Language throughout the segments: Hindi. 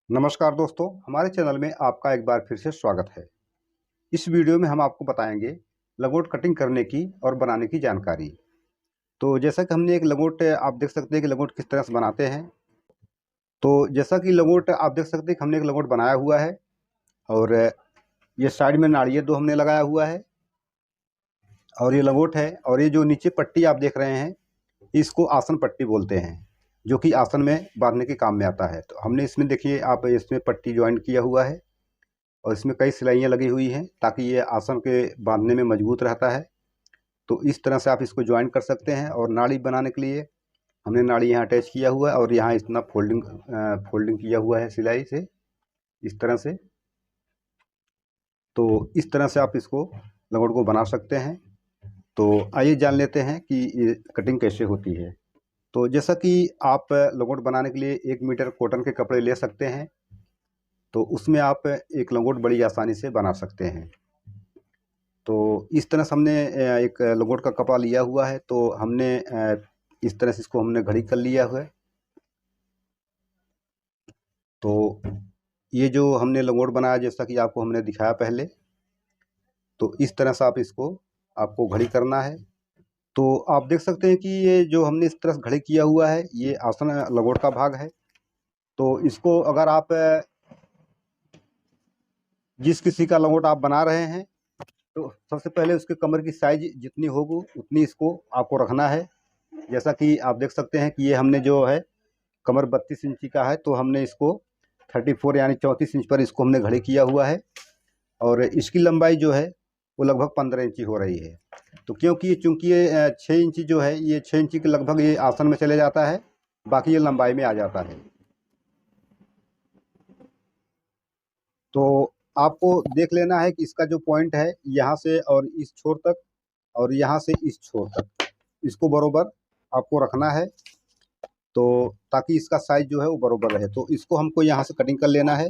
नमस्कार दोस्तों, हमारे चैनल में आपका एक बार फिर से स्वागत है। इस वीडियो में हम आपको बताएंगे लंगोट कटिंग करने की और बनाने की जानकारी। तो जैसा कि हमने एक लंगोट आप देख सकते हैं कि लंगोट किस तरह से बनाते हैं। तो जैसा कि लंगोट आप देख सकते हैं कि हमने एक लंगोट बनाया हुआ है और ये साइड में नाड़ियाँ दो हमने लगाया हुआ है और ये लंगोट है। और ये जो नीचे पट्टी आप देख रहे हैं इसको आसन पट्टी बोलते हैं, जो कि आसन में बांधने के काम में आता है। तो हमने इसमें देखिए आप इसमें पट्टी ज्वाइन किया हुआ है और इसमें कई सिलाइयाँ लगी हुई हैं ताकि ये आसन के बांधने में मजबूत रहता है। तो इस तरह से आप इसको ज्वाइन कर सकते हैं। और नाड़ी बनाने के लिए हमने नाड़ी यहाँ अटैच किया हुआ है और यहाँ इतना फोल्डिंग किया हुआ है सिलाई से, इस तरह से। तो इस तरह से आप इसको लंगोट को बना सकते हैं। तो आइए जान लेते हैं कि ये कटिंग कैसे होती है। तो जैसा कि आप लंगोट बनाने के लिए 1 मीटर कॉटन के कपड़े ले सकते हैं, तो उसमें आप एक लंगोट बड़ी आसानी से बना सकते हैं। तो इस तरह से हमने एक लंगोट का कपड़ा लिया हुआ है। तो हमने इस तरह से इसको हमने घड़ी कर लिया हुआ है। तो ये जो हमने लंगोट बनाया जैसा कि आपको हमने दिखाया पहले, तो इस तरह से आप इसको आपको घड़ी करना है। तो आप देख सकते हैं कि ये जो हमने इस तरह से घड़ी किया हुआ है ये आसन लंगोट का भाग है। तो इसको अगर आप जिस किसी का लंगोट आप बना रहे हैं तो सबसे पहले उसके कमर की साइज जितनी होगी उतनी इसको आपको रखना है। जैसा कि आप देख सकते हैं कि ये हमने जो है कमर 32 इंची का है, तो हमने इसको 34 यानी 34 इंच पर इसको हमने घड़ी किया हुआ है। और इसकी लंबाई जो है वो लगभग 15 इंची हो रही है। तो क्योंकि चूंकि ये 6 इंची जो है ये 6 इंची के लगभग ये आसन में चले जाता है, बाकी ये लंबाई में आ जाता है। तो आपको देख लेना है कि इसका जो पॉइंट है यहाँ से और इस छोर तक और यहाँ से इस छोर तक इसको बरोबर आपको रखना है। तो ताकि इसका साइज जो है वो बरोबर रहे, तो इसको हमको यहाँ से कटिंग कर लेना है।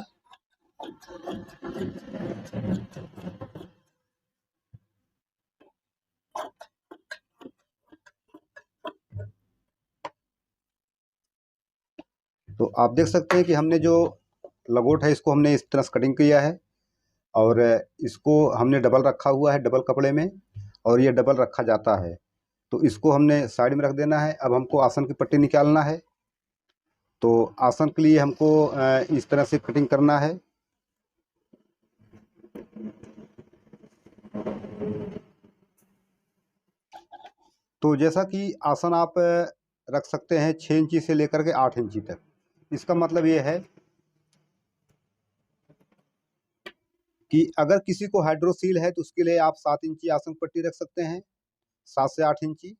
तो आप देख सकते हैं कि हमने जो लंगोट है इसको हमने इस तरह से कटिंग किया है और इसको हमने डबल रखा हुआ है, डबल कपड़े में, और ये डबल रखा जाता है। तो इसको हमने साइड में रख देना है। अब हमको आसन की पट्टी निकालना है। तो आसन के लिए हमको इस तरह से कटिंग करना है। तो जैसा कि आसन आप रख सकते हैं 6 इंची से लेकर के 8 इंची तक। इसका मतलब ये है कि अगर किसी को हाइड्रोसील है तो उसके लिए आप 7 इंची आसन पट्टी रख सकते हैं, 7 से 8 इंची।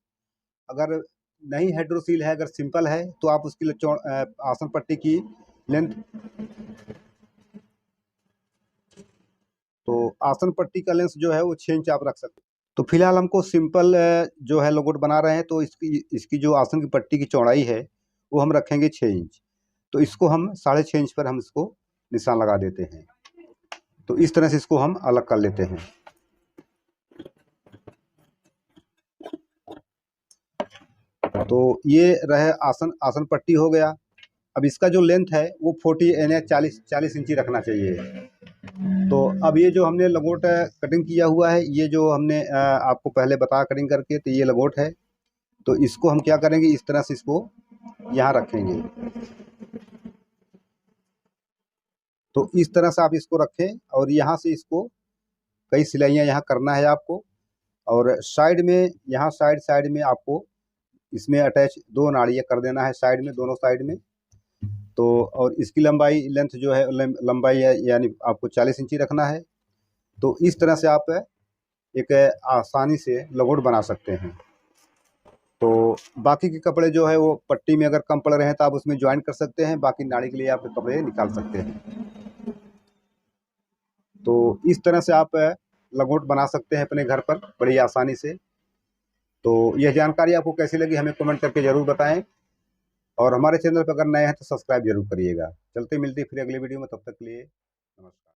अगर नहीं हाइड्रोसील है, अगर सिंपल है, तो आप उसके लिए आसन पट्टी की लेंथ, तो आसन पट्टी का लेंथ जो है वो 6 इंच आप रख सकते हैं। तो फिलहाल हमको सिंपल जो है लंगोट बना रहे हैं, तो इसकी इसकी जो आसन की पट्टी की चौड़ाई है वो हम रखेंगे 6 इंच। तो इसको हम 6.5 इंच पर हम इसको निशान लगा देते हैं। तो इस तरह से इसको हम अलग कर लेते हैं। तो ये रहे आसन आसन पट्टी हो गया। अब इसका जो लेंथ है वो 40 यानी 40 इंची रखना चाहिए। तो अब ये जो हमने लंगोट कटिंग किया हुआ है, ये जो हमने आपको पहले बताया कटिंग करके, तो ये लंगोट है। तो इसको हम क्या करेंगे, इस तरह से इसको यहाँ रखेंगे। तो इस तरह से आप इसको रखें और यहाँ से इसको कई सिलाइयाँ यहाँ करना है आपको। और साइड में यहाँ साइड साइड में आपको इसमें अटैच 2 नाड़ियाँ कर देना है साइड में, दोनों साइड में। तो और इसकी लंबाई लेंथ जो है लंबाई है यानी आपको 40 इंची रखना है। तो इस तरह से आप एक आसानी से लंगोट बना सकते हैं। तो बाकी के कपड़े जो है वो पट्टी में अगर कम पड़ रहे हैं तो आप उसमें ज्वाइन कर सकते हैं, बाकी नाड़ी के लिए आप कपड़े निकाल सकते हैं। तो इस तरह से आप लंगोट बना सकते हैं अपने घर पर बड़ी आसानी से। तो यह जानकारी आपको कैसी लगी हमें कमेंट करके ज़रूर बताएं। और हमारे चैनल पर अगर नए हैं तो सब्सक्राइब जरूर करिएगा। चलते मिलते फिर अगली वीडियो में, तब तक के लिए नमस्कार।